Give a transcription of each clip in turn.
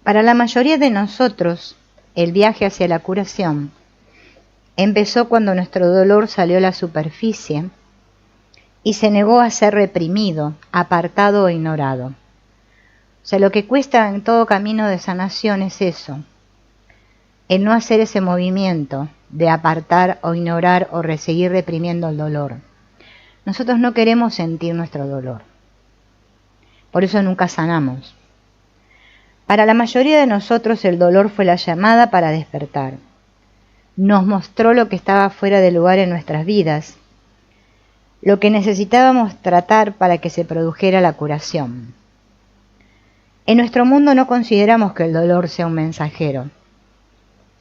Para la mayoría de nosotros, el viaje hacia la curación empezó cuando nuestro dolor salió a la superficie y se negó a ser reprimido, apartado o ignorado. O sea, lo que cuesta en todo camino de sanación es eso, el no hacer ese movimiento de apartar o ignorar o seguir reprimiendo el dolor. Nosotros no queremos sentir nuestro dolor, por eso nunca sanamos. Para la mayoría de nosotros el dolor fue la llamada para despertar. Nos mostró lo que estaba fuera de lugar en nuestras vidas, lo que necesitábamos tratar para que se produjera la curación. En nuestro mundo no consideramos que el dolor sea un mensajero.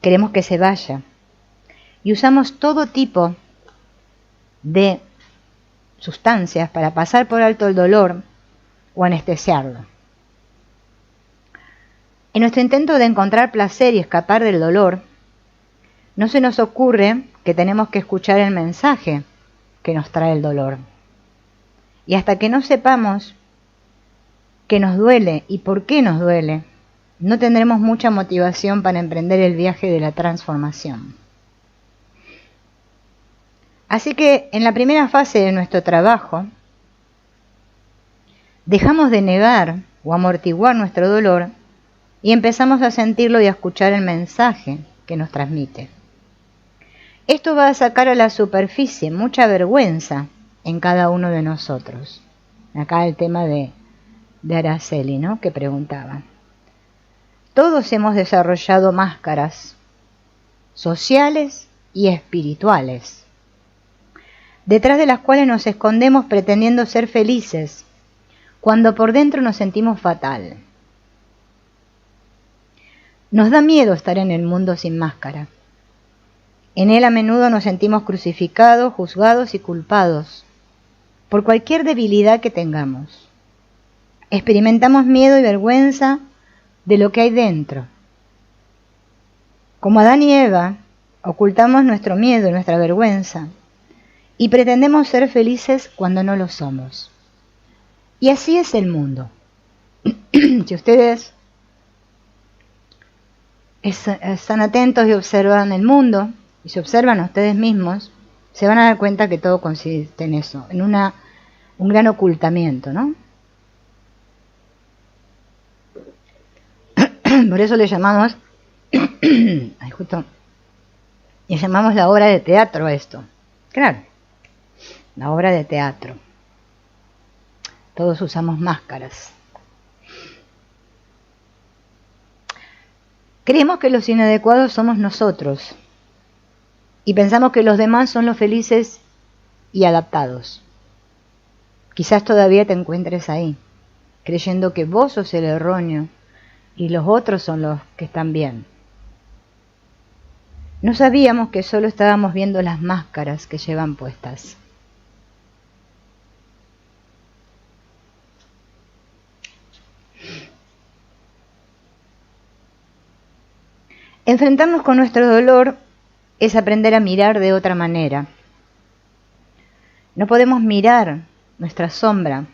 Queremos que se vaya. Y usamos todo tipo de sustancias para pasar por alto el dolor o anestesiarlo. En nuestro intento de encontrar placer y escapar del dolor, no se nos ocurre que tenemos que escuchar el mensaje que nos trae el dolor. Y hasta que no sepamos que nos duele y por qué nos duele, no tendremos mucha motivación para emprender el viaje de la transformación. Así que en la primera fase de nuestro trabajo, dejamos de negar o amortiguar nuestro dolor y empezamos a sentirlo y a escuchar el mensaje que nos transmite. Esto va a sacar a la superficie mucha vergüenza en cada uno de nosotros. Acá el tema de Araceli, ¿no?, que preguntaba. Todos hemos desarrollado máscaras sociales y espirituales, detrás de las cuales nos escondemos pretendiendo ser felices, cuando por dentro nos sentimos fatal. Nos da miedo estar en el mundo sin máscara. En él a menudo nos sentimos crucificados, juzgados y culpados por cualquier debilidad que tengamos. Experimentamos miedo y vergüenza de lo que hay dentro. Como Adán y Eva, ocultamos nuestro miedo y nuestra vergüenza y pretendemos ser felices cuando no lo somos. Y así es el mundo. Si ustedes están atentos y observan el mundo, y se observan a ustedes mismos, se van a dar cuenta que todo consiste en eso, en un gran ocultamiento, ¿no? Por eso le llamamos, le llamamos la obra de teatro a esto. Claro, la obra de teatro. Todos usamos máscaras. Creemos que los inadecuados somos nosotros y pensamos que los demás son los felices y adaptados. Quizás todavía te encuentres ahí, creyendo que vos sos el erróneo y los otros son los que están bien. No sabíamos que solo estábamos viendo las máscaras que llevan puestas. Enfrentarnos con nuestro dolor es aprender a mirar de otra manera. No podemos mirar nuestra sombra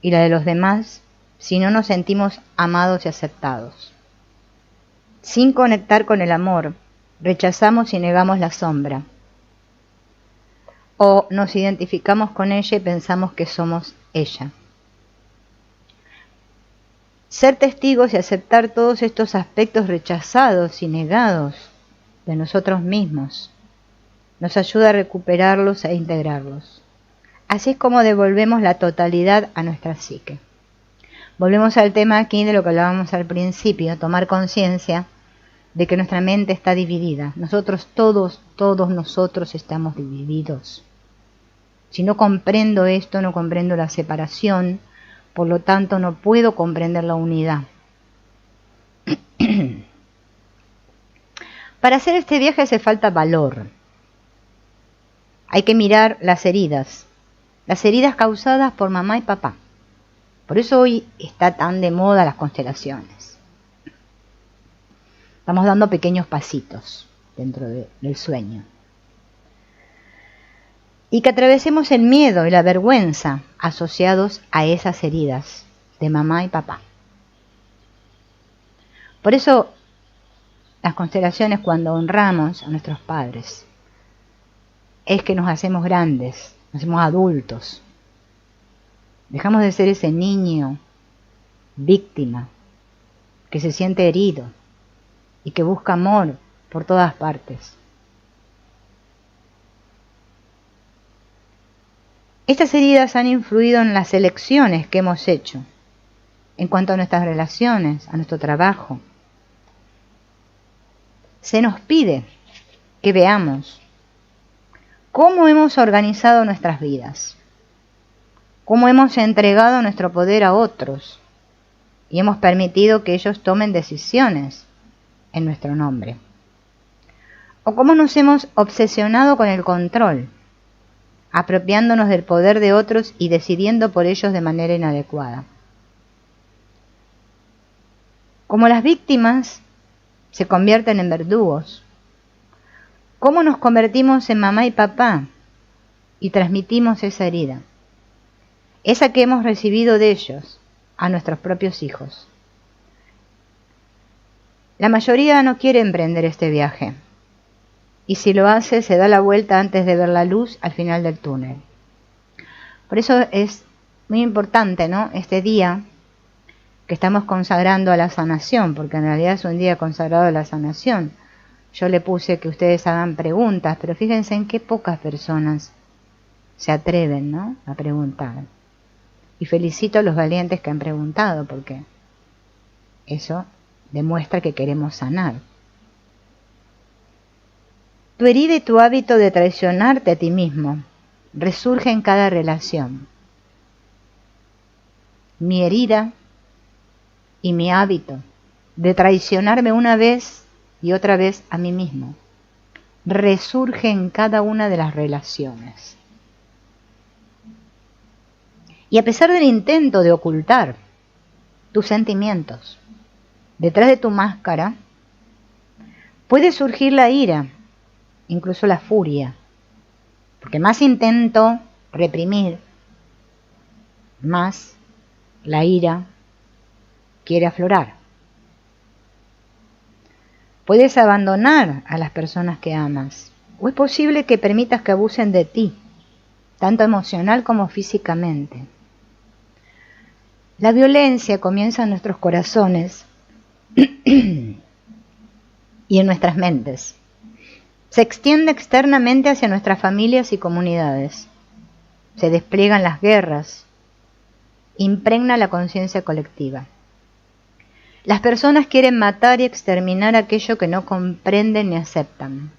y la de los demás si no nos sentimos amados y aceptados. Sin conectar con el amor, rechazamos y negamos la sombra. O nos identificamos con ella y pensamos que somos ella. Ser testigos y aceptar todos estos aspectos rechazados y negados de nosotros mismos nos ayuda a recuperarlos e integrarlos. Así es como devolvemos la totalidad a nuestra psique. Volvemos al tema aquí de lo que hablábamos al principio, tomar conciencia de que nuestra mente está dividida. Nosotros todos nosotros estamos divididos. Si no comprendo esto, no comprendo la separación, por lo tanto no puedo comprender la unidad. Para hacer este viaje hace falta valor. Hay que mirar las heridas causadas por mamá y papá. Por eso hoy está tan de moda las constelaciones. Estamos dando pequeños pasitos dentro del sueño. Y que atravesemos el miedo y la vergüenza asociados a esas heridas de mamá y papá. Por eso las constelaciones, cuando honramos a nuestros padres, es que nos hacemos grandes, nos hacemos adultos. Dejamos de ser ese niño víctima que se siente herido y que busca amor por todas partes. Estas heridas han influido en las elecciones que hemos hecho en cuanto a nuestras relaciones, a nuestro trabajo. Se nos pide que veamos cómo hemos organizado nuestras vidas, cómo hemos entregado nuestro poder a otros y hemos permitido que ellos tomen decisiones en nuestro nombre, o cómo nos hemos obsesionado con el control, apropiándonos del poder de otros y decidiendo por ellos de manera inadecuada. Como las víctimas se convierten en verdugos, ¿cómo nos convertimos en mamá y papá y transmitimos esa herida? Esa que hemos recibido de ellos a nuestros propios hijos. La mayoría no quiere emprender este viaje, y si lo hace se da la vuelta antes de ver la luz al final del túnel. Por eso es muy importante, ¿no?, este día que estamos consagrando a la sanación, porque en realidad es un día consagrado a la sanación. Yo le puse que ustedes hagan preguntas, pero fíjense en qué pocas personas se atreven, ¿no?, a preguntar. Y felicito a los valientes que han preguntado, porque eso demuestra que queremos sanar. Tu herida y tu hábito de traicionarte a ti mismo resurge en cada relación. Mi herida y mi hábito de traicionarme una vez y otra vez a mí mismo resurge en cada una de las relaciones. Y a pesar del intento de ocultar tus sentimientos detrás de tu máscara, puede surgir la ira, incluso la furia, porque más intento reprimir, más la ira quiere aflorar. Puedes abandonar a las personas que amas, o es posible que permitas que abusen de ti, tanto emocional como físicamente. La violencia comienza en nuestros corazones y en nuestras mentes. Se extiende externamente hacia nuestras familias y comunidades. Se despliegan las guerras. Impregna la conciencia colectiva. Las personas quieren matar y exterminar aquello que no comprenden ni aceptan.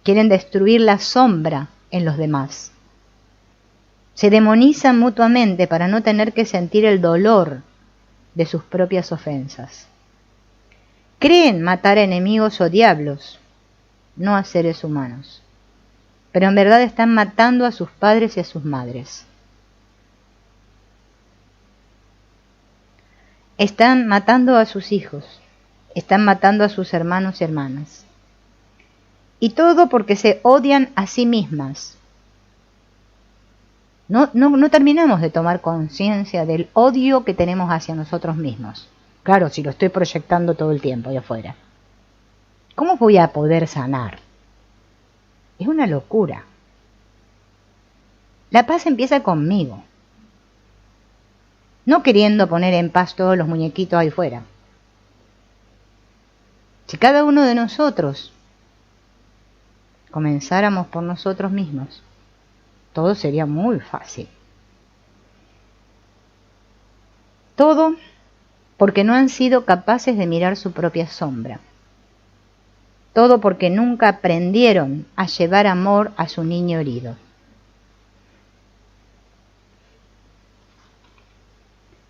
Quieren destruir la sombra en los demás. Se demonizan mutuamente para no tener que sentir el dolor de sus propias ofensas. Creen matar a enemigos o diablos, no a seres humanos, pero en verdad están matando a sus padres y a sus madres. Están matando a sus hijos, están matando a sus hermanos y hermanas. Y todo porque se odian a sí mismas. No terminamos de tomar conciencia del odio que tenemos hacia nosotros mismos. Claro, si lo estoy proyectando todo el tiempo ahí afuera. ¿Cómo voy a poder sanar? Es una locura. La paz empieza conmigo. No queriendo poner en paz todos los muñequitos ahí fuera. Si cada uno de nosotros comenzáramos por nosotros mismos, todo sería muy fácil. Todo porque no han sido capaces de mirar su propia sombra. Todo porque nunca aprendieron a llevar amor a su niño herido.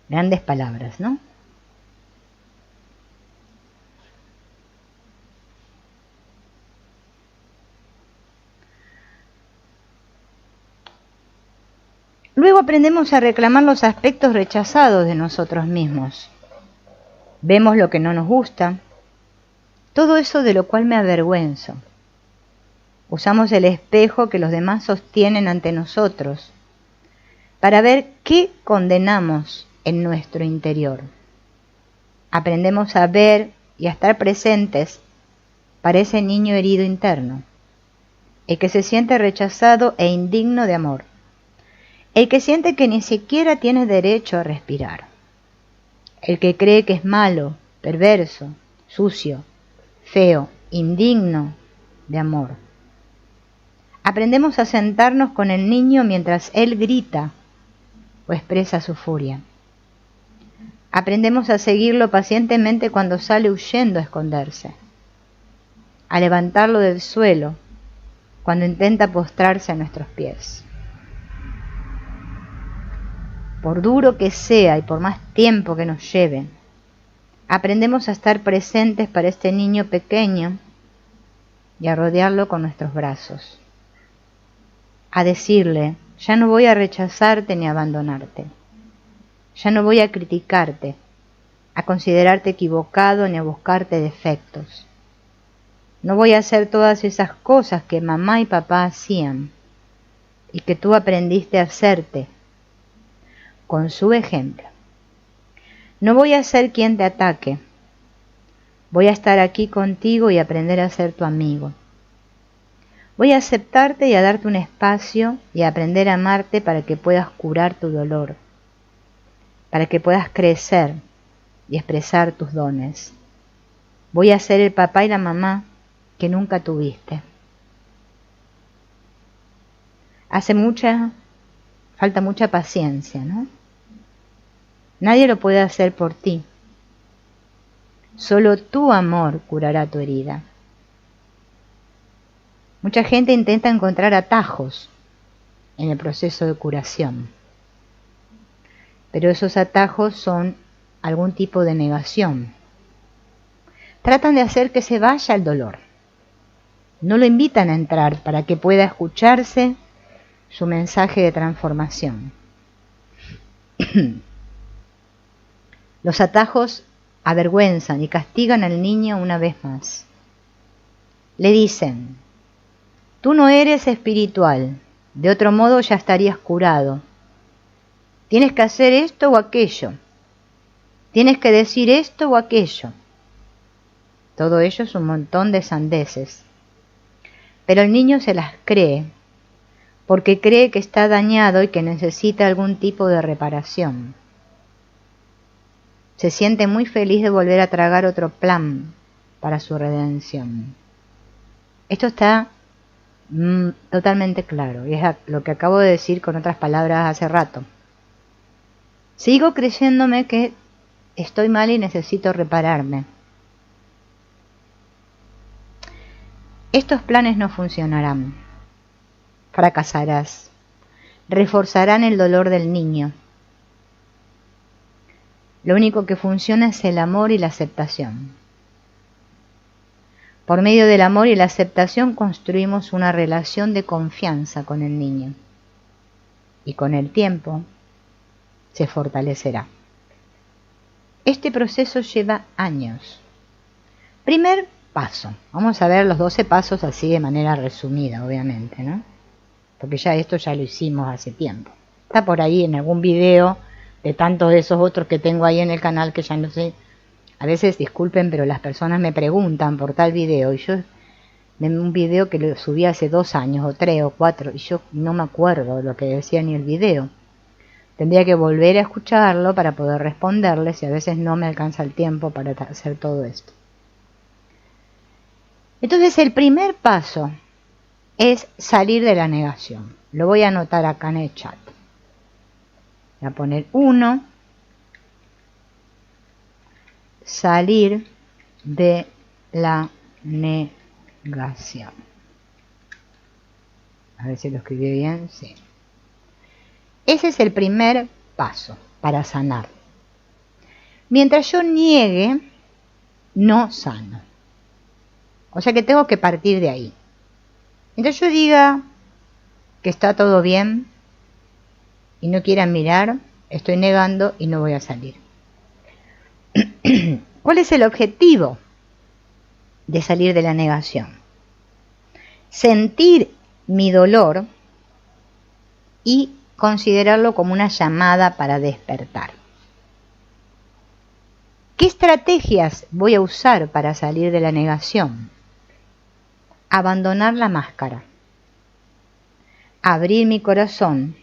Grandes palabras, ¿no? Luego aprendemos a reclamar los aspectos rechazados de nosotros mismos. Vemos lo que no nos gusta, todo eso de lo cual me avergüenzo. Usamos el espejo que los demás sostienen ante nosotros para ver qué condenamos en nuestro interior. Aprendemos a ver y a estar presentes para ese niño herido interno, el que se siente rechazado e indigno de amor, el que siente que ni siquiera tiene derecho a respirar, el que cree que es malo, perverso, sucio, feo, indigno de amor. Aprendemos a sentarnos con el niño mientras él grita o expresa su furia. Aprendemos a seguirlo pacientemente cuando sale huyendo a esconderse, a levantarlo del suelo cuando intenta postrarse a nuestros pies. Por duro que sea y por más tiempo que nos lleve, aprendemos a estar presentes para este niño pequeño y a rodearlo con nuestros brazos, a decirle: ya no voy a rechazarte ni a abandonarte, ya no voy a criticarte, a considerarte equivocado ni a buscarte defectos. No voy a hacer todas esas cosas que mamá y papá hacían y que tú aprendiste a hacerte con su ejemplo. No voy a ser quien te ataque. Voy a estar aquí contigo y aprender a ser tu amigo. Voy a aceptarte y a darte un espacio y a aprender a amarte para que puedas curar tu dolor, para que puedas crecer y expresar tus dones. Voy a ser el papá y la mamá que nunca tuviste. Falta mucha paciencia, ¿no? Nadie lo puede hacer por ti. Solo tu amor curará tu herida. Mucha gente intenta encontrar atajos en el proceso de curación, pero esos atajos son algún tipo de negación. Tratan de hacer que se vaya el dolor. No lo invitan a entrar para que pueda escucharse su mensaje de transformación. Los atajos avergüenzan y castigan al niño una vez más. Le dicen: tú no eres espiritual, de otro modo ya estarías curado. Tienes que hacer esto o aquello. Tienes que decir esto o aquello. Todo ello es un montón de sandeces. Pero el niño se las cree, porque cree que está dañado y que necesita algún tipo de reparación. Se siente muy feliz de volver a tragar otro plan para su redención. Esto está totalmente claro, y es lo que acabo de decir con otras palabras hace rato. Sigo creyéndome que estoy mal y necesito repararme. Estos planes no funcionarán. Fracasarás. Reforzarán el dolor del niño. Lo único que funciona es el amor y la aceptación. Por medio del amor y la aceptación construimos una relación de confianza con el niño. Y con el tiempo se fortalecerá. Este proceso lleva años. Primer paso. Vamos a ver los 12 pasos así de manera resumida, obviamente, ¿no? Porque esto ya lo hicimos hace tiempo. Está por ahí en algún video de tantos de esos otros que tengo ahí en el canal que ya no sé. A veces, disculpen, pero las personas me preguntan por tal video y yo, de un video que lo subí hace 2 años o 3 o 4 y yo no me acuerdo lo que decía ni el video. Tendría que volver a escucharlo para poder responderles y a veces no me alcanza el tiempo para hacer todo esto. Entonces el primer paso es salir de la negación. Lo voy a anotar acá en el chat. Voy a poner 1. Salir de la negación. A ver si lo escribí bien. Sí. Ese es el primer paso para sanar. Mientras yo niegue, no sano. O sea que tengo que partir de ahí. Mientras yo diga que está todo bien y no quieran mirar, estoy negando y no voy a salir. ¿Cuál es el objetivo de salir de la negación? Sentir mi dolor y considerarlo como una llamada para despertar. ¿Qué estrategias voy a usar para salir de la negación? Abandonar la máscara, abrir mi corazón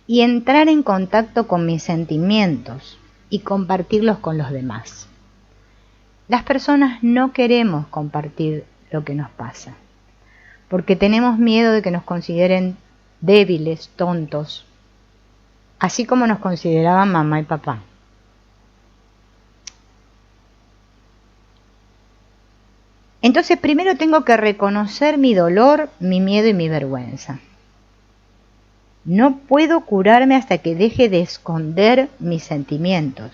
y entrar en contacto con mis sentimientos y compartirlos con los demás. Las personas no queremos compartir lo que nos pasa, porque tenemos miedo de que nos consideren débiles, tontos, así como nos consideraban mamá y papá. Entonces primero tengo que reconocer mi dolor, mi miedo y mi vergüenza. No puedo curarme hasta que deje de esconder mis sentimientos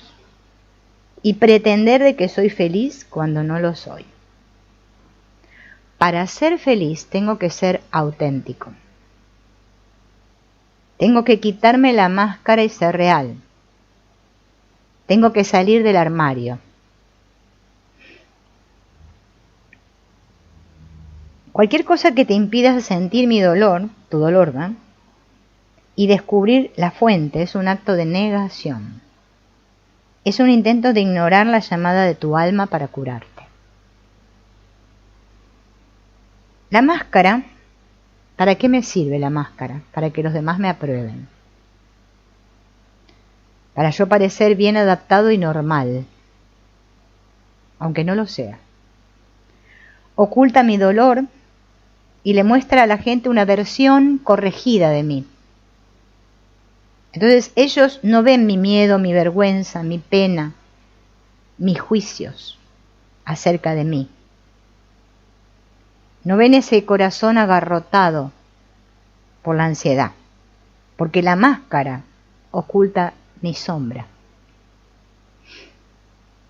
y pretender de que soy feliz cuando no lo soy. Para ser feliz tengo que ser auténtico. Tengo que quitarme la máscara y ser real. Tengo que salir del armario. Cualquier cosa que te impida sentir mi dolor, tu dolor, ¿no? Y descubrir la fuente es un acto de negación. Es un intento de ignorar la llamada de tu alma para curarte. La máscara, ¿para qué me sirve la máscara? Para que los demás me aprueben. Para yo parecer bien adaptado y normal, aunque no lo sea. Oculta mi dolor y le muestra a la gente una versión corregida de mí. Entonces ellos no ven mi miedo, mi vergüenza, mi pena, mis juicios acerca de mí. No ven ese corazón agarrotado por la ansiedad, porque la máscara oculta mi sombra.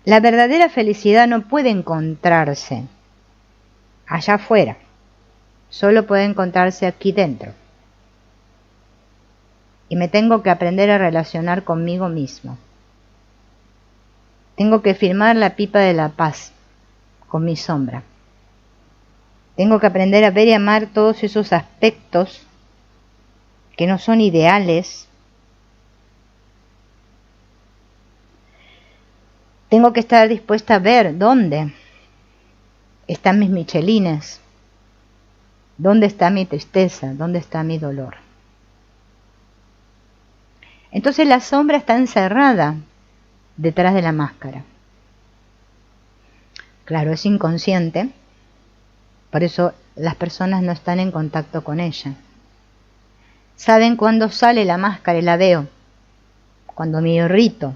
La verdadera felicidad no puede encontrarse allá afuera, solo puede encontrarse aquí dentro. Y me tengo que aprender a relacionar conmigo mismo. Tengo que firmar la pipa de la paz con mi sombra. Tengo que aprender a ver y amar todos esos aspectos que no son ideales. Tengo que estar dispuesta a ver dónde están mis michelines, dónde está mi tristeza, dónde está mi dolor. Entonces la sombra está encerrada detrás de la máscara. Claro, es inconsciente, por eso las personas no están en contacto con ella. Saben cuándo sale la máscara y la veo, cuando me irrito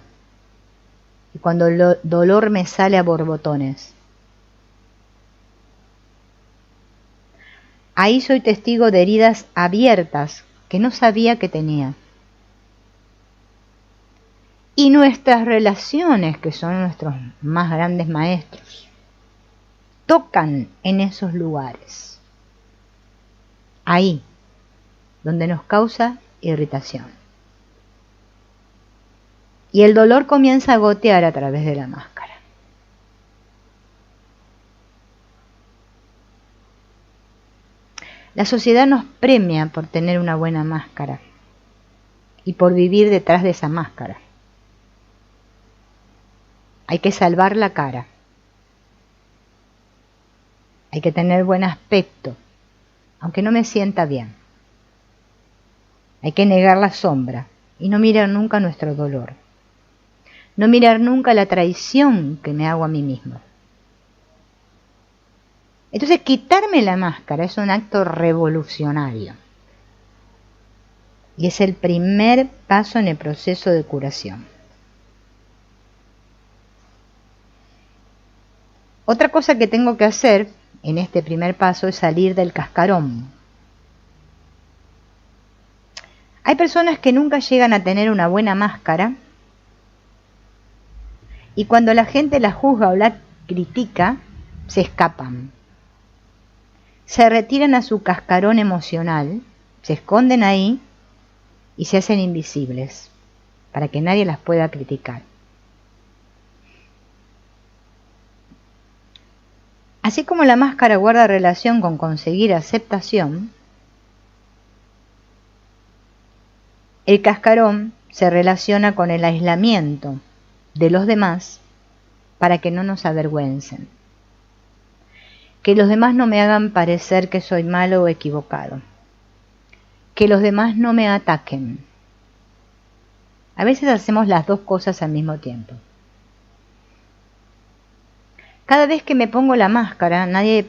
y cuando el dolor me sale a borbotones. Ahí soy testigo de heridas abiertas que no sabía que tenía. Y nuestras relaciones, que son nuestros más grandes maestros, tocan en esos lugares. Ahí, donde nos causa irritación. Y el dolor comienza a gotear a través de la máscara. La sociedad nos premia por tener una buena máscara y por vivir detrás de esa máscara. Hay que salvar la cara. Hay que tener buen aspecto, aunque no me sienta bien. Hay que negar la sombra y no mirar nunca nuestro dolor. No mirar nunca la traición que me hago a mí mismo. Entonces, quitarme la máscara es un acto revolucionario. Y es el primer paso en el proceso de curación. Otra cosa que tengo que hacer en este primer paso es salir del cascarón. Hay personas que nunca llegan a tener una buena máscara y cuando la gente la juzga o la critica, se escapan. Se retiran a su cascarón emocional, se esconden ahí y se hacen invisibles para que nadie las pueda criticar. Así como la máscara guarda relación con conseguir aceptación, el cascarón se relaciona con el aislamiento de los demás para que no nos avergüencen. Que los demás no me hagan parecer que soy malo o equivocado. Que los demás no me ataquen. A veces hacemos las dos cosas al mismo tiempo. Cada vez que me pongo la máscara, nadie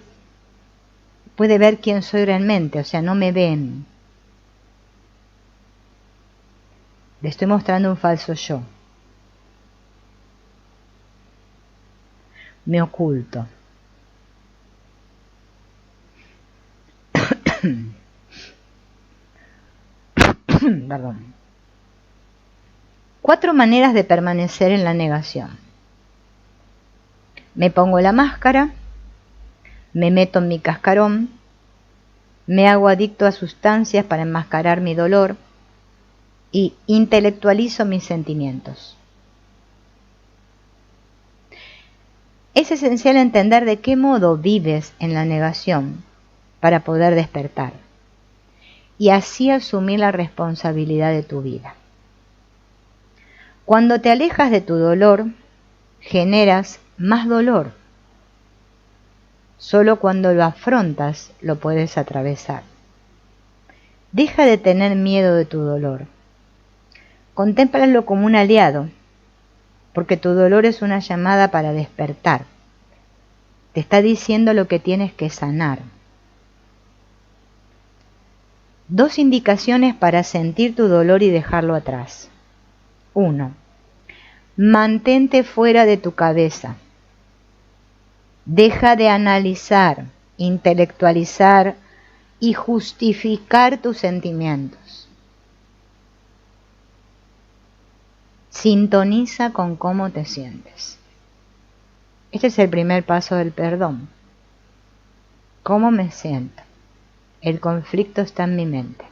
puede ver quién soy realmente, o sea, no me ven. Le estoy mostrando un falso yo. Me oculto. Perdón. 4 maneras de permanecer en la negación. Me pongo la máscara, me meto en mi cascarón, me hago adicto a sustancias para enmascarar mi dolor y intelectualizo mis sentimientos. Es esencial entender de qué modo vives en la negación para poder despertar y así asumir la responsabilidad de tu vida. Cuando te alejas de tu dolor, generas más dolor. Solo cuando lo afrontas lo puedes atravesar. Deja de tener miedo de tu dolor. Contémplalo como un aliado, porque tu dolor es una llamada para despertar. Te está diciendo lo que tienes que sanar. 2 indicaciones para sentir tu dolor y dejarlo atrás. 1. Mantente fuera de tu cabeza. Deja de analizar, intelectualizar y justificar tus sentimientos. Sintoniza con cómo te sientes. Este es el primer paso del perdón. ¿Cómo me siento? El conflicto está en mi mente.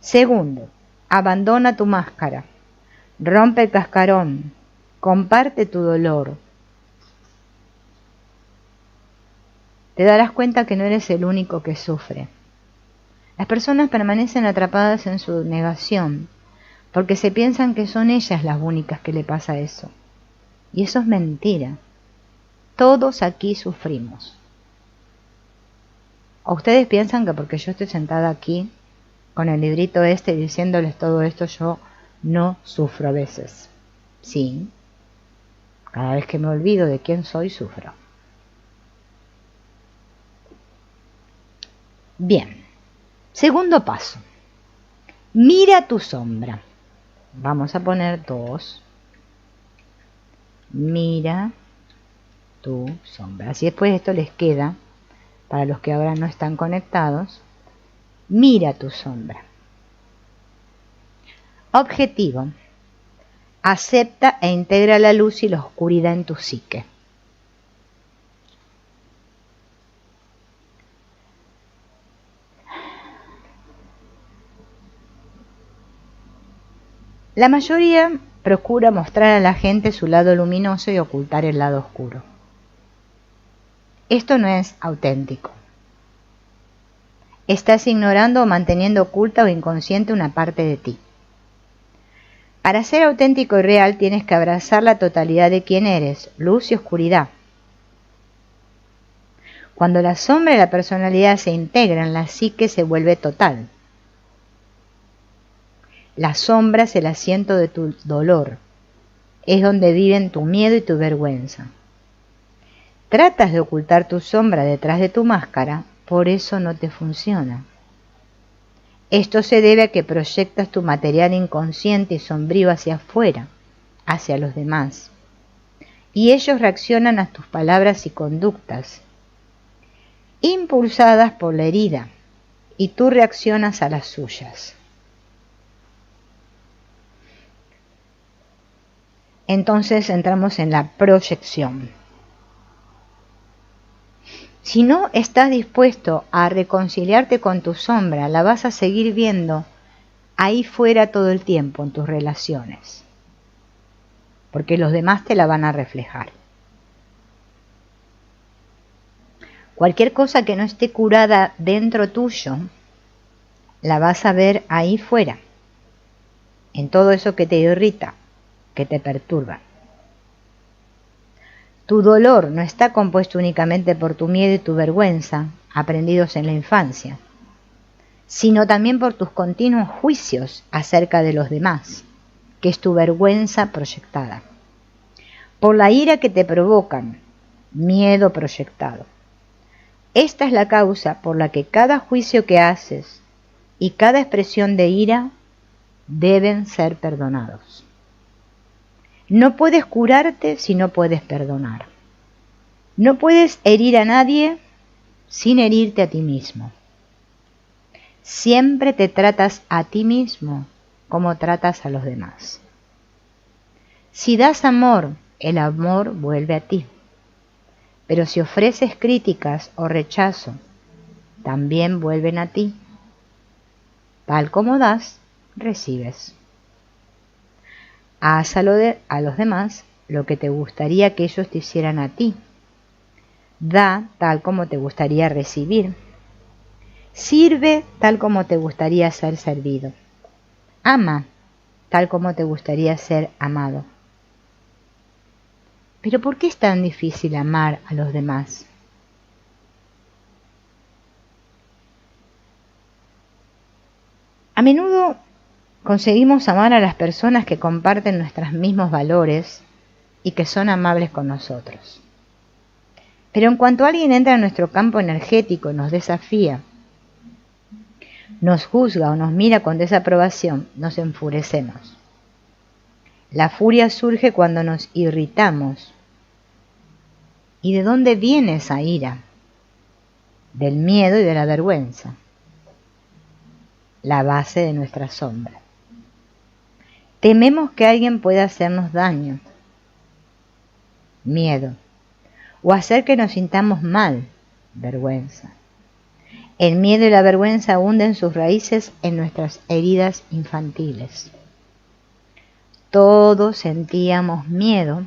2. Abandona tu máscara. Rompe el cascarón. Comparte tu dolor. Te darás cuenta que no eres el único que sufre. Las personas permanecen atrapadas en su negación porque se piensan que son ellas las únicas que le pasa eso. Y eso es mentira. Todos aquí sufrimos. ¿O ustedes piensan que porque yo estoy sentada aquí con el librito este diciéndoles todo esto, yo no sufro a veces? Sí. Cada vez que me olvido de quién soy, sufro. Bien. Segundo paso. Mira tu sombra. Vamos a poner 2. Mira tu sombra. Así después esto les queda, para los que ahora no están conectados. Mira tu sombra. Objetivo. Acepta e integra la luz y la oscuridad en tu psique. La mayoría procura mostrar a la gente su lado luminoso y ocultar el lado oscuro. Esto no es auténtico. Estás ignorando o manteniendo oculta o inconsciente una parte de ti. Para ser auténtico y real tienes que abrazar la totalidad de quién eres, luz y oscuridad. Cuando la sombra y la personalidad se integran, la psique se vuelve total. La sombra es el asiento de tu dolor. Es donde viven tu miedo y tu vergüenza. Tratas de ocultar tu sombra detrás de tu máscara, por eso no te funciona. Esto se debe a que proyectas tu material inconsciente y sombrío hacia afuera, hacia los demás. Y ellos reaccionan a tus palabras y conductas, impulsadas por la herida, y tú reaccionas a las suyas. Entonces entramos en la proyección. Si no estás dispuesto a reconciliarte con tu sombra, la vas a seguir viendo ahí fuera todo el tiempo en tus relaciones, porque los demás te la van a reflejar. Cualquier cosa que no esté curada dentro tuyo, la vas a ver ahí fuera, en todo eso que te irrita, que te perturba. Tu dolor no está compuesto únicamente por tu miedo y tu vergüenza, aprendidos en la infancia, sino también por tus continuos juicios acerca de los demás, que es tu vergüenza proyectada, por la ira que te provocan, miedo proyectado. Esta es la causa por la que cada juicio que haces y cada expresión de ira deben ser perdonados. No puedes curarte si no puedes perdonar. No puedes herir a nadie sin herirte a ti mismo. Siempre te tratas a ti mismo como tratas a los demás. Si das amor, el amor vuelve a ti. Pero si ofreces críticas o rechazo, también vuelven a ti. Tal como das, recibes. Haz a los demás lo que te gustaría que ellos te hicieran a ti. Da tal como te gustaría recibir. Sirve tal como te gustaría ser servido. Ama tal como te gustaría ser amado. Pero ¿por qué es tan difícil amar a los demás? A menudo conseguimos amar a las personas que comparten nuestros mismos valores y que son amables con nosotros. Pero en cuanto alguien entra en nuestro campo energético y nos desafía, nos juzga o nos mira con desaprobación, nos enfurecemos. La furia surge cuando nos irritamos. ¿Y de dónde viene esa ira? Del miedo y de la vergüenza, la base de nuestra sombra. Tememos que alguien pueda hacernos daño, miedo, o hacer que nos sintamos mal, vergüenza. El miedo y la vergüenza hunden sus raíces en nuestras heridas infantiles. Todos sentíamos miedo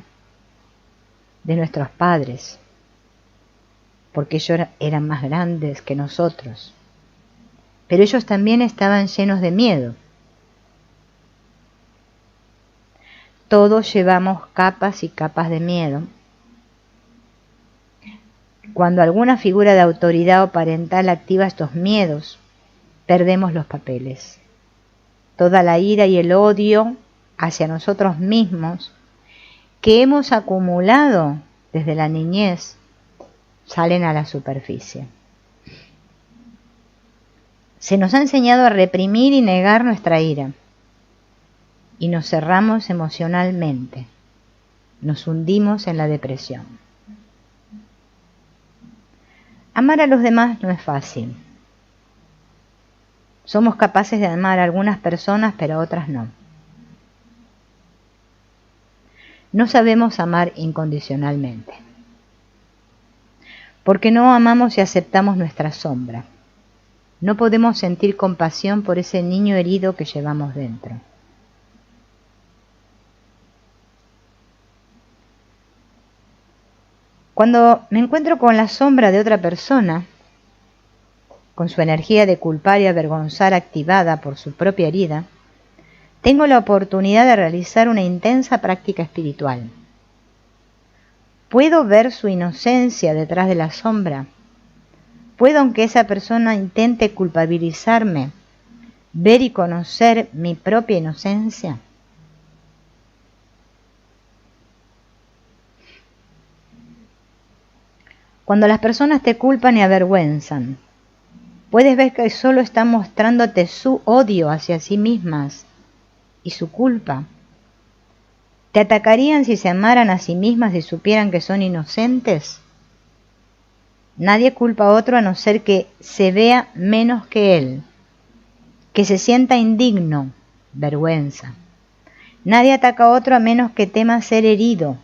de nuestros padres, porque ellos eran más grandes que nosotros, pero ellos también estaban llenos de miedo. Todos llevamos capas y capas de miedo. Cuando alguna figura de autoridad o parental activa estos miedos, perdemos los papeles. Toda la ira y el odio hacia nosotros mismos que hemos acumulado desde la niñez salen a la superficie. Se nos ha enseñado a reprimir y negar nuestra ira, y nos cerramos emocionalmente, nos hundimos en la depresión. Amar a los demás no es fácil. Somos capaces de amar a algunas personas, pero a otras no. No sabemos amar incondicionalmente, porque no amamos y aceptamos nuestra sombra. No podemos sentir compasión por ese niño herido que llevamos dentro. Cuando me encuentro con la sombra de otra persona, con su energía de culpar y avergonzar activada por su propia herida, tengo la oportunidad de realizar una intensa práctica espiritual. Puedo ver su inocencia detrás de la sombra. Puedo, aunque esa persona intente culpabilizarme, ver y conocer mi propia inocencia. Cuando las personas te culpan y avergüenzan, puedes ver que solo están mostrándote su odio hacia sí mismas y su culpa. ¿Te atacarían si se amaran a sí mismas y supieran que son inocentes? Nadie culpa a otro a no ser que se vea menos que él, que se sienta indigno, vergüenza. Nadie ataca a otro a menos que tema ser herido,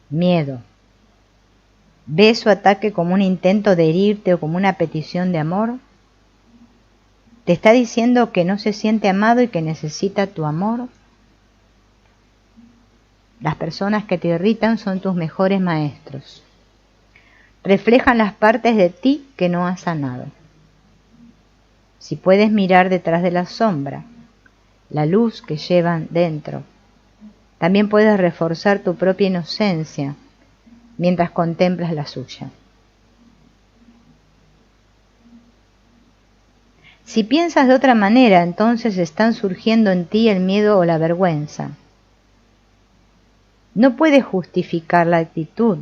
miedo. ¿Ve su ataque como un intento de herirte o como una petición de amor? ¿Te está diciendo que no se siente amado y que necesita tu amor? Las personas que te irritan son tus mejores maestros. Reflejan las partes de ti que no has sanado. Si puedes mirar detrás de la sombra, la luz que llevan dentro, también puedes reforzar tu propia inocencia mientras contemplas la suya. Si piensas de otra manera, entonces están surgiendo en ti el miedo o la vergüenza. No puedes justificar la actitud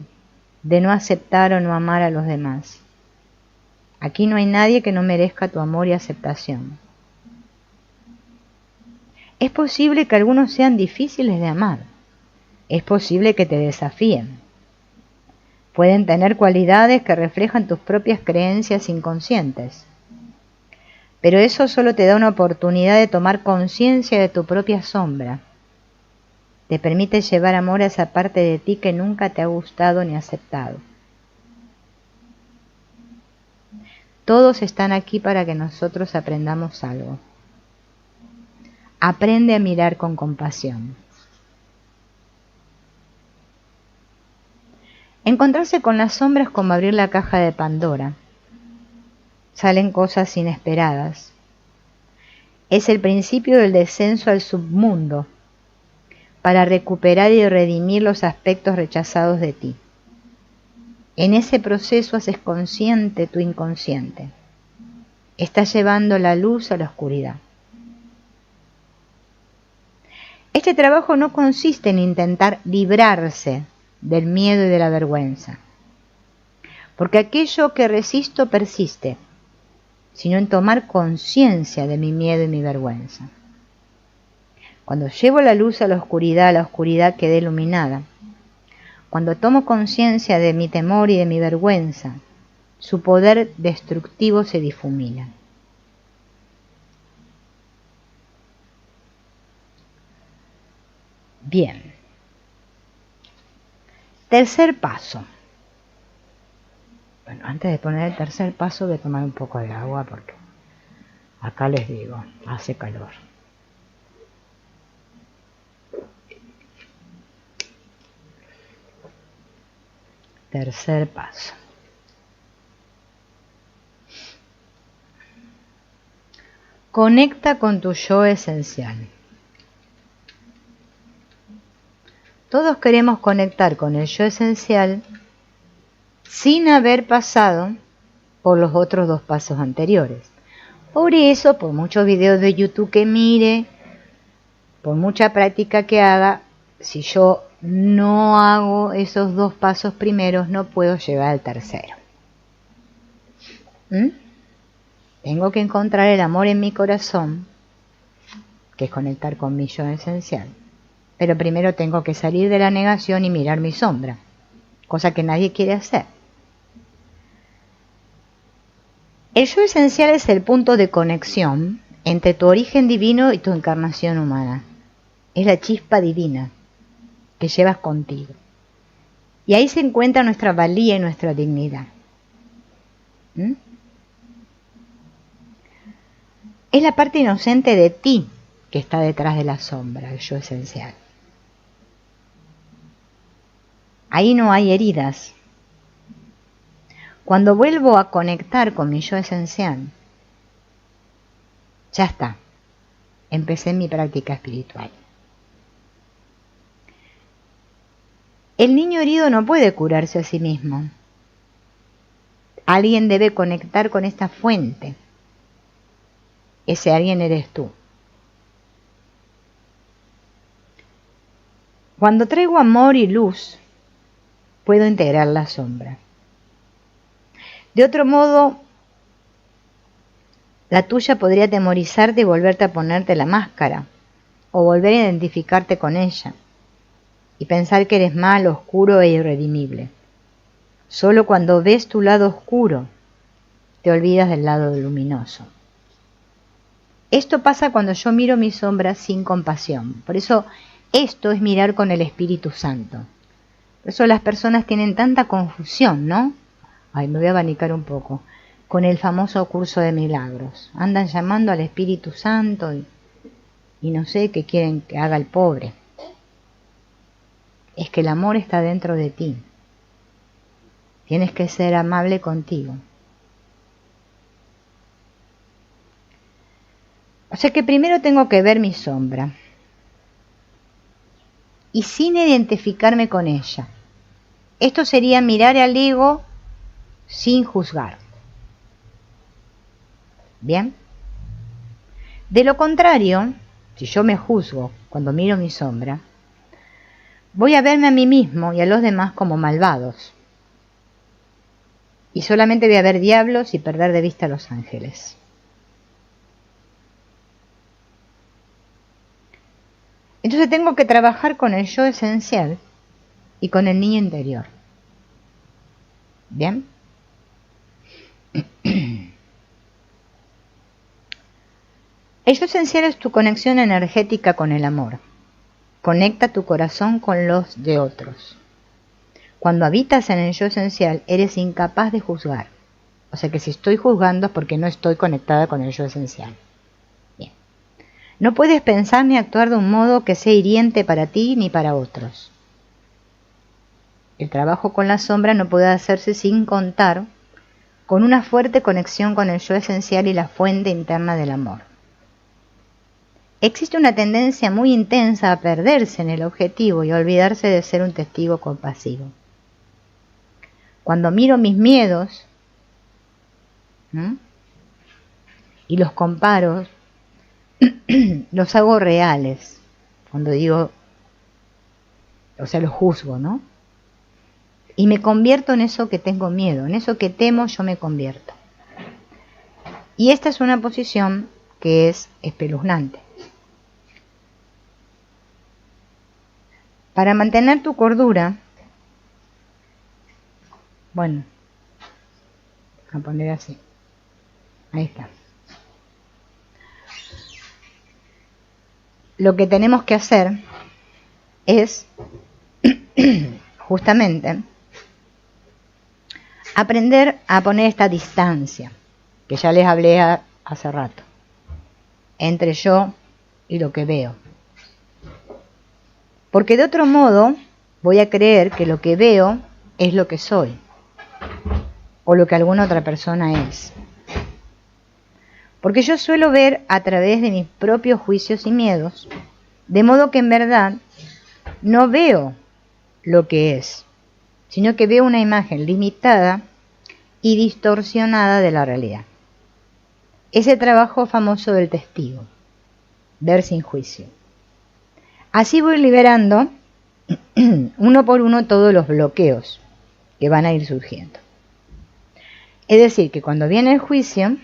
de no aceptar o no amar a los demás. Aquí no hay nadie que no merezca tu amor y aceptación. Es posible que algunos sean difíciles de amar. Es posible que te desafíen. Pueden tener cualidades que reflejan tus propias creencias inconscientes. Pero eso solo te da una oportunidad de tomar conciencia de tu propia sombra. Te permite llevar amor a esa parte de ti que nunca te ha gustado ni aceptado. Todos están aquí para que nosotros aprendamos algo. Aprende a mirar con compasión. Encontrarse con las sombras es como abrir la caja de Pandora. Salen cosas inesperadas. Es el principio del descenso al submundo para recuperar y redimir los aspectos rechazados de ti. En ese proceso haces consciente tu inconsciente. Estás llevando la luz a la oscuridad. Este trabajo no consiste en intentar librarse del miedo y de la vergüenza, porque aquello que resisto persiste, sino en tomar conciencia de mi miedo y mi vergüenza. Cuando llevo la luz a la oscuridad queda iluminada. Cuando tomo conciencia de mi temor y de mi vergüenza, su poder destructivo se difumina. Bien. Tercer paso. Bueno, antes de poner el tercer paso voy a tomar un poco de agua porque acá les digo, hace calor. Tercer paso. Conecta con tu yo esencial. Todos queremos conectar con el yo esencial sin haber pasado por los otros dos pasos anteriores. Por eso, por muchos videos de YouTube que mire, por mucha práctica que haga, si yo no hago esos dos pasos primeros, no puedo llegar al tercero. Tengo que encontrar el amor en mi corazón, que es conectar con mi yo esencial. Pero primero tengo que salir de la negación y mirar mi sombra, cosa que nadie quiere hacer. El yo esencial es el punto de conexión entre tu origen divino y tu encarnación humana. Es la chispa divina que llevas contigo. Y ahí se encuentra nuestra valía y nuestra dignidad. Es la parte inocente de ti que está detrás de la sombra, el yo esencial. Ahí no hay heridas. Cuando vuelvo a conectar con mi yo esencial, ya está. Empecé mi práctica espiritual. El niño herido no puede curarse a sí mismo. Alguien debe conectar con esta fuente. Ese alguien eres tú. Cuando traigo amor y luz, puedo integrar la sombra. De otro modo, la tuya podría atemorizarte y volverte a ponerte la máscara, o volver a identificarte con ella, y pensar que eres malo, oscuro e irredimible. Solo cuando ves tu lado oscuro, te olvidas del lado luminoso. Esto pasa cuando yo miro mi sombra sin compasión. Por eso, esto es mirar con el Espíritu Santo. Por eso las personas tienen tanta confusión, ¿no? Ay, me voy a abanicar un poco. Con el famoso curso de milagros. Andan llamando al Espíritu Santo y no sé qué quieren que haga el pobre. Es que el amor está dentro de ti. Tienes que ser amable contigo. O sea que primero tengo que ver mi sombra. Y sin identificarme con ella. Esto sería mirar al ego sin juzgar. ¿Bien? De lo contrario, si yo me juzgo cuando miro mi sombra, voy a verme a mí mismo y a los demás como malvados. Y solamente voy a ver diablos y perder de vista a los ángeles. Entonces tengo que trabajar con el yo esencial y con el niño interior. ¿Bien? El yo esencial es tu conexión energética con el amor. Conecta tu corazón con los de otros. Cuando habitas en el yo esencial, eres incapaz de juzgar. O sea que si estoy juzgando es porque no estoy conectada con el yo esencial. Bien. No puedes pensar ni actuar de un modo que sea hiriente para ti ni para otros. El trabajo con la sombra no puede hacerse sin contar con una fuerte conexión con el yo esencial y la fuente interna del amor. Existe una tendencia muy intensa a perderse en el objetivo y a olvidarse de ser un testigo compasivo. Cuando miro mis miedos y los comparo, los hago reales. Cuando digo, o sea, los juzgo, ¿no? Y me convierto en eso que tengo miedo, en eso que temo yo me convierto. Y esta es una posición que es espeluznante. Para mantener tu cordura, bueno, voy a poner así, ahí está. Lo que tenemos que hacer es, justamente, aprender a poner esta distancia, que ya les hablé hace rato, entre yo y lo que veo. Porque de otro modo voy a creer que lo que veo es lo que soy, o lo que alguna otra persona es. Porque yo suelo ver a través de mis propios juicios y miedos, de modo que en verdad no veo lo que es, sino que veo una imagen limitada y distorsionada de la realidad. Ese trabajo famoso del testigo, ver sin juicio. Así voy liberando uno por uno todos los bloqueos que van a ir surgiendo. Es decir, que cuando viene el juicio,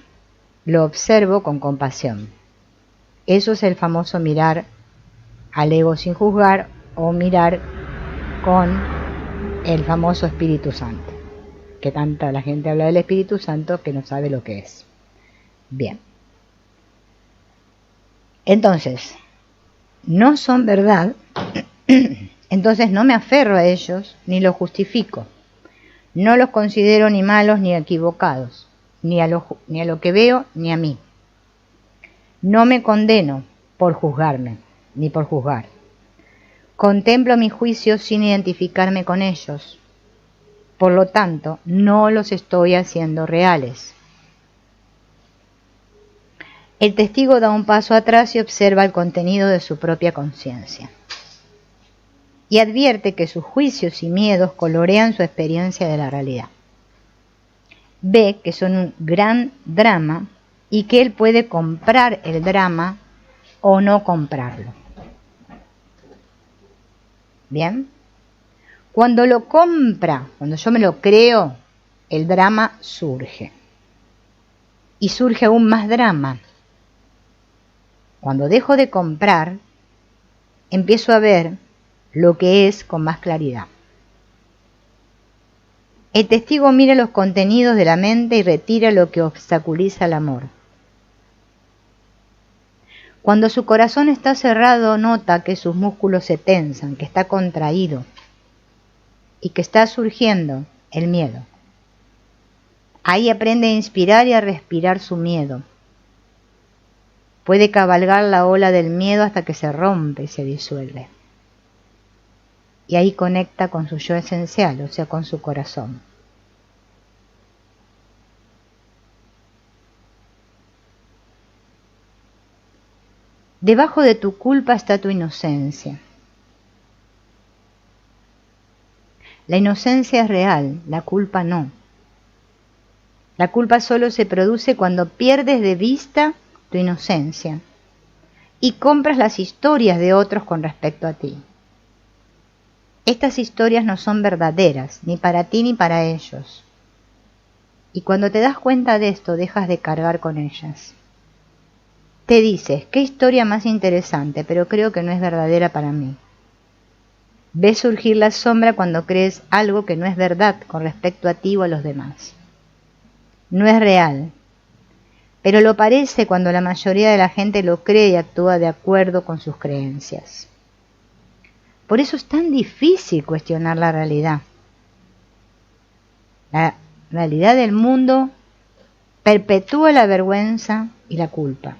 lo observo con compasión. Eso es el famoso mirar al ego sin juzgar o mirar con el famoso Espíritu Santo, que tanta la gente habla del Espíritu Santo que no sabe lo que es. Bien. Entonces, no son verdad, entonces no me aferro a ellos ni los justifico. No los considero ni malos ni equivocados, ni a lo que veo ni a mí. No me condeno por juzgarme, ni por juzgar. Contemplo mis juicios sin identificarme con ellos. Por lo tanto, no los estoy haciendo reales. El testigo da un paso atrás y observa el contenido de su propia conciencia. Y advierte que sus juicios y miedos colorean su experiencia de la realidad. Ve que son un gran drama y que él puede comprar el drama o no comprarlo. ¿Bien? Cuando lo compra, cuando yo me lo creo, el drama surge. Y surge aún más drama. Cuando dejo de comprar, empiezo a ver lo que es con más claridad. El testigo mira los contenidos de la mente y retira lo que obstaculiza el amor. Cuando su corazón está cerrado, nota que sus músculos se tensan, que está contraído y que está surgiendo el miedo. Ahí aprende a inspirar y a respirar su miedo. Puede cabalgar la ola del miedo hasta que se rompe y se disuelve. Y ahí conecta con su yo esencial, o sea, con su corazón. Debajo de tu culpa está tu inocencia. La inocencia es real, la culpa no. La culpa solo se produce cuando pierdes de vista tu inocencia y compras las historias de otros con respecto a ti. Estas historias no son verdaderas, ni para ti ni para ellos. Y cuando te das cuenta de esto, dejas de cargar con ellas. Te dices, qué historia más interesante, pero creo que no es verdadera para mí. Ves surgir la sombra cuando crees algo que no es verdad con respecto a ti o a los demás. No es real, pero lo parece cuando la mayoría de la gente lo cree y actúa de acuerdo con sus creencias. Por eso es tan difícil cuestionar la realidad. La realidad del mundo perpetúa la vergüenza y la culpa,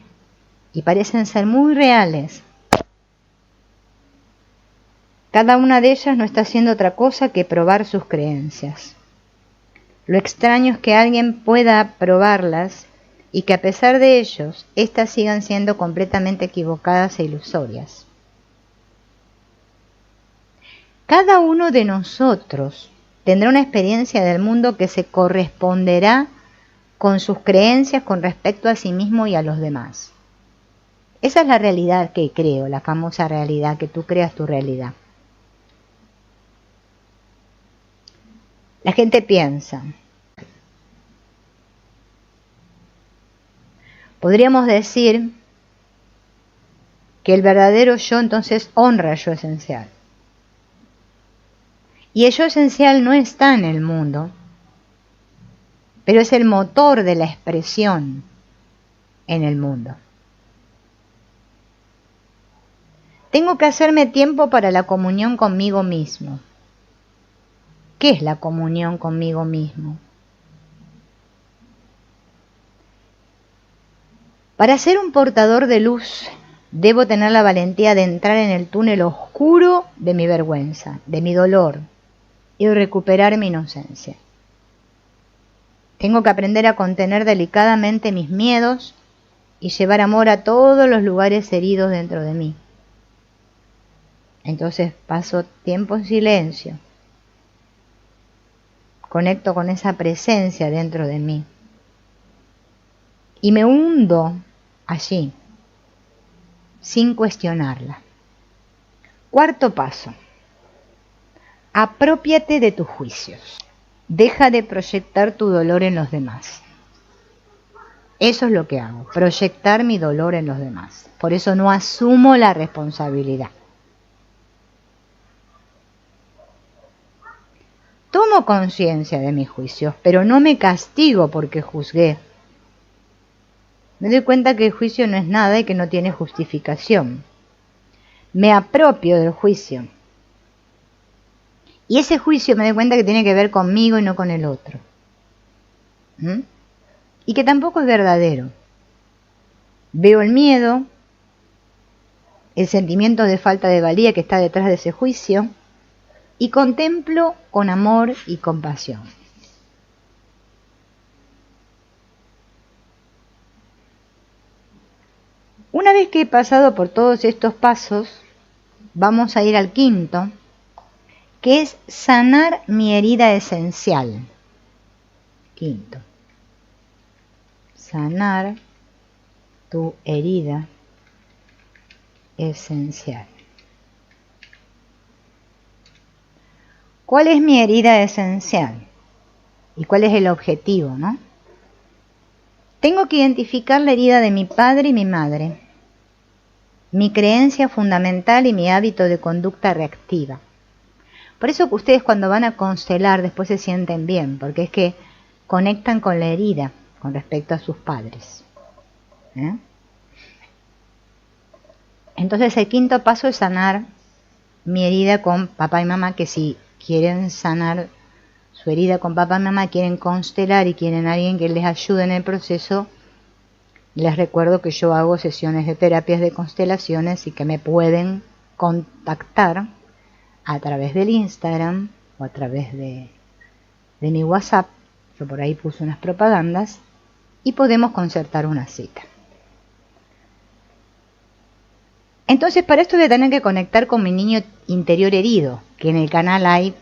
y parecen ser muy reales. Cada una de ellas no está haciendo otra cosa que probar sus creencias. Lo extraño es que alguien pueda probarlas y que a pesar de ellos, éstas sigan siendo completamente equivocadas e ilusorias. Cada uno de nosotros tendrá una experiencia del mundo que se corresponderá con sus creencias con respecto a sí mismo y a los demás. Esa es la realidad que creo, la famosa realidad, que tú creas tu realidad. La gente piensa. Podríamos decir que el verdadero yo entonces honra el yo esencial. Y el yo esencial no está en el mundo, pero es el motor de la expresión en el mundo. Tengo que hacerme tiempo para la comunión conmigo mismo. ¿Qué es la comunión conmigo mismo? Para ser un portador de luz, debo tener la valentía de entrar en el túnel oscuro de mi vergüenza, de mi dolor, y recuperar mi inocencia. Tengo que aprender a contener delicadamente mis miedos y llevar amor a todos los lugares heridos dentro de mí. Entonces paso tiempo en silencio. Conecto con esa presencia dentro de mí. Y me hundo allí, sin cuestionarla. Cuarto paso. Aprópiate de tus juicios. Deja de proyectar tu dolor en los demás. Eso es lo que hago, proyectar mi dolor en los demás. Por eso no asumo la responsabilidad. Tomo conciencia de mis juicios, pero no me castigo porque juzgué. Me doy cuenta que el juicio no es nada y que no tiene justificación. Me apropio del juicio. Y ese juicio me doy cuenta que tiene que ver conmigo y no con el otro. Y que tampoco es verdadero. Veo el miedo, el sentimiento de falta de valía que está detrás de ese juicio, y contemplo con amor y compasión. Una vez que he pasado por todos estos pasos, vamos a ir al quinto, que es sanar mi herida esencial. Quinto. Sanar tu herida esencial. ¿Cuál es mi herida esencial? ¿Y cuál es el objetivo, no? Tengo que identificar la herida de mi padre y mi madre, mi creencia fundamental y mi hábito de conducta reactiva. Por eso que ustedes cuando van a constelar después se sienten bien, porque es que conectan con la herida con respecto a sus padres. Entonces el quinto paso es sanar mi herida con papá y mamá, que si quieren sanar su herida con papá y mamá, quieren constelar y quieren a alguien que les ayude en el proceso, les recuerdo que yo hago sesiones de terapias de constelaciones y que me pueden contactar a través del Instagram o a través de mi WhatsApp. Yo por ahí puse unas propagandas y podemos concertar una cita. Entonces para esto voy a tener que conectar con mi niño interior herido, que en el canal hay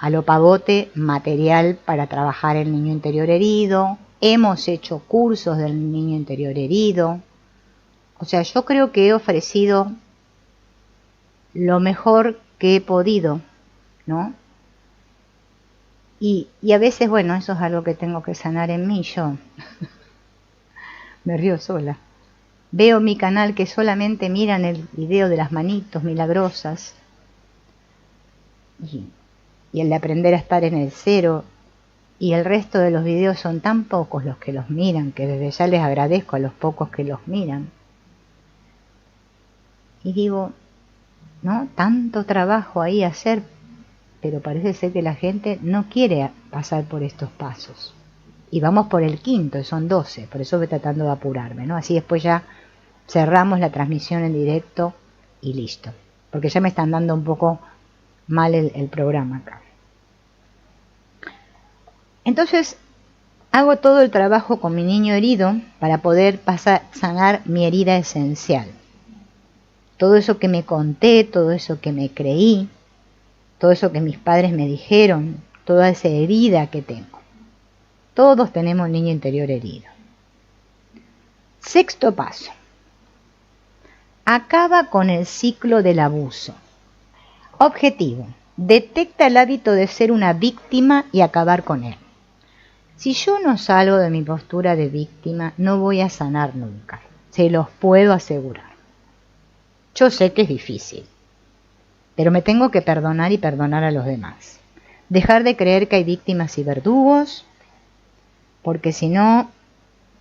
a lo pavote material para trabajar el niño interior herido. Hemos hecho cursos del niño interior herido. O sea, yo creo que he ofrecido lo mejor que he podido, ¿no? Y a veces, bueno, eso es algo que tengo que sanar en mí. Yo me río sola. Veo mi canal que solamente miran el video de las manitos milagrosas y el de aprender a estar en el cero, y el resto de los videos son tan pocos los que los miran, que desde ya les agradezco a los pocos que los miran. Y digo, ¿no? Tanto trabajo ahí a hacer, pero parece ser que la gente no quiere pasar por estos pasos. Y vamos por el quinto, son 12, por eso voy tratando de apurarme, ¿no? Así después ya cerramos la transmisión en directo y listo. Porque ya me están dando un poco mal el programa acá. Entonces, hago todo el trabajo con mi niño herido para poder sanar mi herida esencial. Todo eso que me conté, todo eso que me creí, todo eso que mis padres me dijeron, toda esa herida que tengo. Todos tenemos niño interior herido. Sexto paso. Acaba con el ciclo del abuso. Objetivo. Detecta el hábito de ser una víctima y acabar con él. Si yo no salgo de mi postura de víctima, no voy a sanar nunca. Se los puedo asegurar. Yo sé que es difícil, pero me tengo que perdonar y perdonar a los demás. Dejar de creer que hay víctimas y verdugos, porque si no,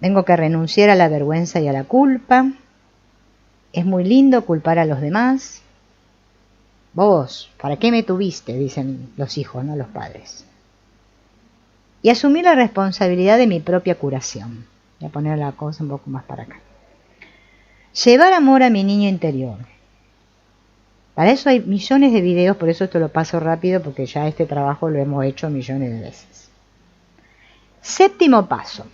tengo que renunciar a la vergüenza y a la culpa. Es muy lindo culpar a los demás. Vos, ¿para qué me tuviste?, dicen los hijos, no los padres. Y asumir la responsabilidad de mi propia curación. Voy a poner la cosa un poco más para acá. Llevar amor a mi niño interior. Para eso hay millones de videos, por eso esto lo paso rápido, porque ya este trabajo lo hemos hecho millones de veces. Séptimo paso.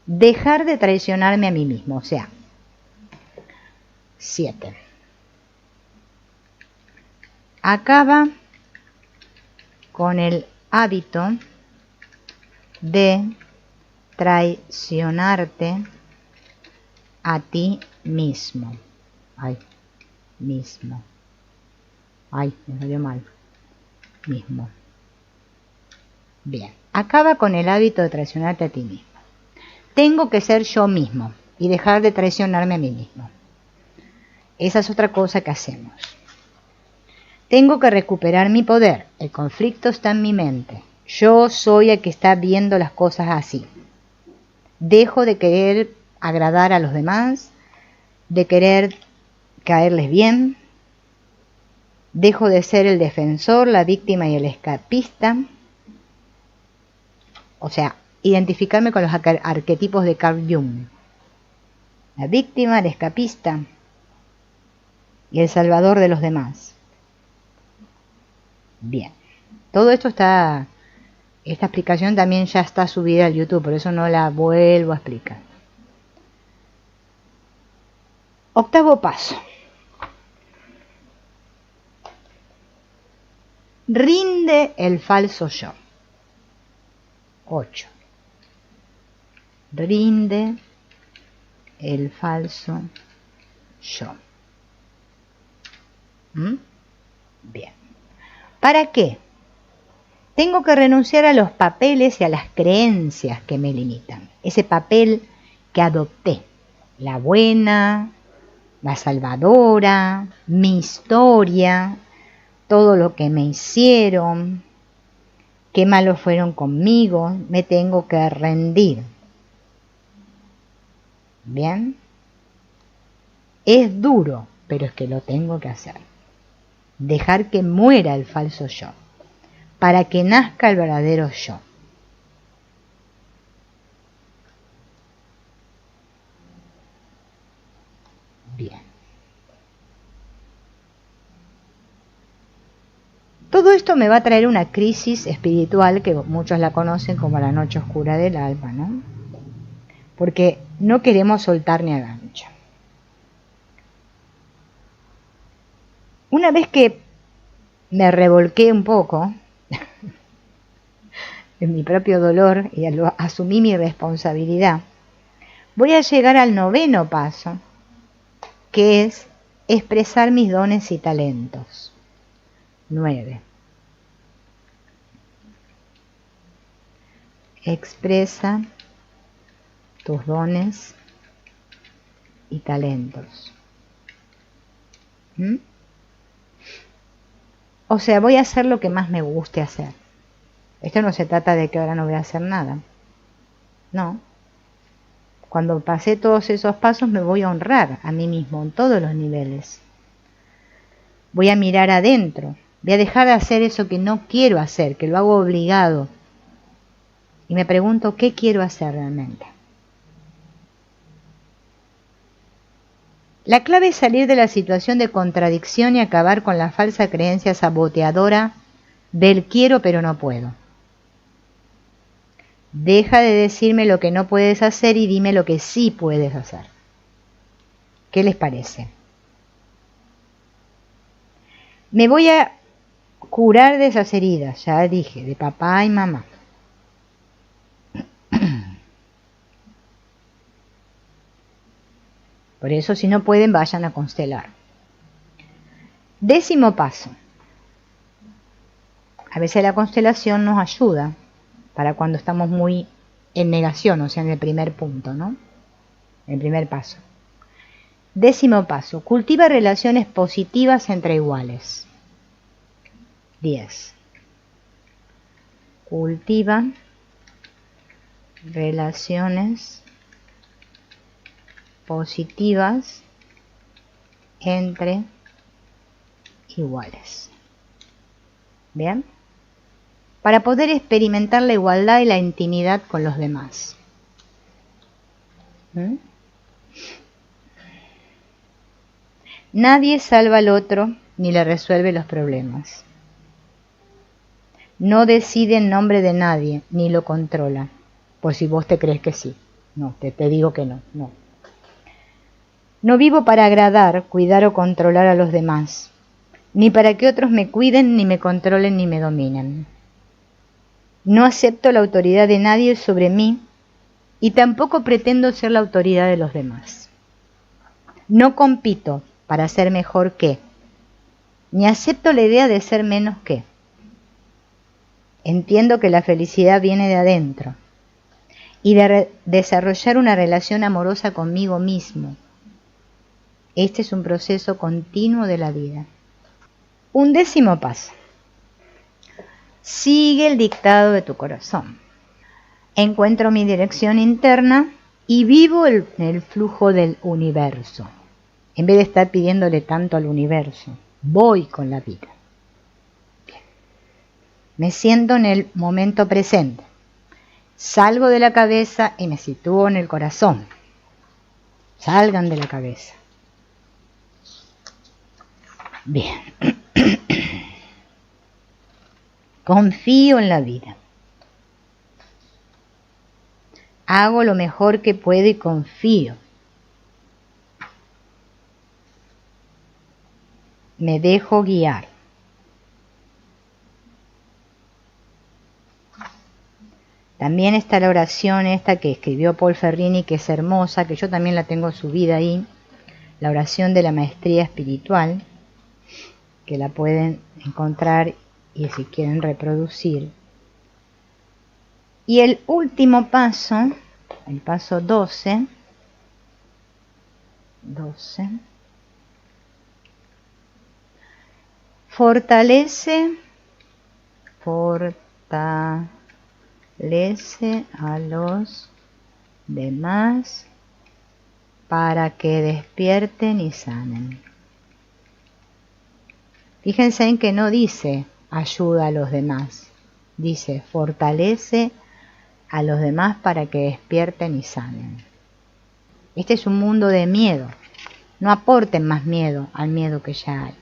Dejar de traicionarme a mí mismo, o sea, 7. Acaba con el hábito de traicionarte a ti mismo. Mismo. Me salió mal. Mismo. Bien. Acaba con el hábito de traicionarte a ti mismo. Tengo que ser yo mismo y dejar de traicionarme a mí mismo. Esa es otra cosa que hacemos. Tengo que recuperar mi poder. El conflicto está en mi mente. Yo soy el que está viendo las cosas así. Dejo de querer agradar a los demás, de querer caerles bien. Dejo de ser el defensor, la víctima y el escapista. O sea, identificarme con los arquetipos de Carl Jung. La víctima, el escapista y el salvador de los demás. Bien, todo esto esta explicación también ya está subida al YouTube, por eso no la vuelvo a explicar. Octavo paso. Rinde el falso yo. 8. Rinde el falso yo. Bien. ¿Para qué? Tengo que renunciar a los papeles y a las creencias que me limitan. Ese papel que adopté. La buena, la salvadora, mi historia, todo lo que me hicieron, qué malos fueron conmigo, me tengo que rendir. ¿Bien? Es duro, pero es que lo tengo que hacer. Dejar que muera el falso yo, para que nazca el verdadero yo. Bien. Todo esto me va a traer una crisis espiritual que muchos la conocen como la noche oscura del alma, ¿no? Porque no queremos soltar ni a gancho. Una vez que me revolqué un poco en mi propio dolor y asumí mi responsabilidad, voy a llegar al 9º paso, que es expresar mis dones y talentos. 9. Expresa tus dones y talentos. O sea, voy a hacer lo que más me guste hacer. Esto no se trata de que ahora no voy a hacer nada. No. Cuando pasé todos esos pasos me voy a honrar a mí mismo en todos los niveles. Voy a mirar adentro. Voy a dejar de hacer eso que no quiero hacer, que lo hago obligado. Y me pregunto, ¿qué quiero hacer realmente? La clave es salir de la situación de contradicción y acabar con la falsa creencia saboteadora del quiero pero no puedo. Deja de decirme lo que no puedes hacer y dime lo que sí puedes hacer. ¿Qué les parece? Me voy a curar de esas heridas, ya dije, de papá y mamá. Por eso, si no pueden, vayan a constelar. 10º paso. A veces la constelación nos ayuda para cuando estamos muy en negación, o sea, en el primer punto, ¿no? El primer paso. 10º paso. Cultiva relaciones positivas entre iguales. 10. Cultiva relaciones positivas entre iguales. ¿Bien? Para poder experimentar la igualdad y la intimidad con los demás. Nadie salva al otro ni le resuelve los problemas. No decide en nombre de nadie ni lo controla, por si vos te crees que sí. No, te digo que no, no. No vivo para agradar, cuidar o controlar a los demás, ni para que otros me cuiden, ni me controlen, ni me dominen. No acepto la autoridad de nadie sobre mí y tampoco pretendo ser la autoridad de los demás. No compito para ser mejor que, ni acepto la idea de ser menos que. Entiendo que la felicidad viene de adentro y de desarrollar una relación amorosa conmigo mismo. Este es un proceso continuo de la vida. 11º paso. Sigue el dictado de tu corazón. Encuentro mi dirección interna y vivo en el flujo del universo. En vez de estar pidiéndole tanto al universo, voy con la vida. Me siento en el momento presente. Salgo de la cabeza y me sitúo en el corazón. Salgan de la cabeza. Bien. Confío en la vida. Hago lo mejor que puedo y confío. Me dejo guiar. También está la oración esta que escribió Paul Ferrini, que es hermosa, que yo también la tengo subida ahí, la oración de la maestría espiritual, que la pueden encontrar y si quieren reproducir. Y el último paso, el paso 12, fortalece a los demás para que despierten y sanen. Fíjense en que no dice ayuda a los demás, dice fortalece a los demás para que despierten y sanen. Este es un mundo de miedo. No aporten más miedo al miedo que ya hay.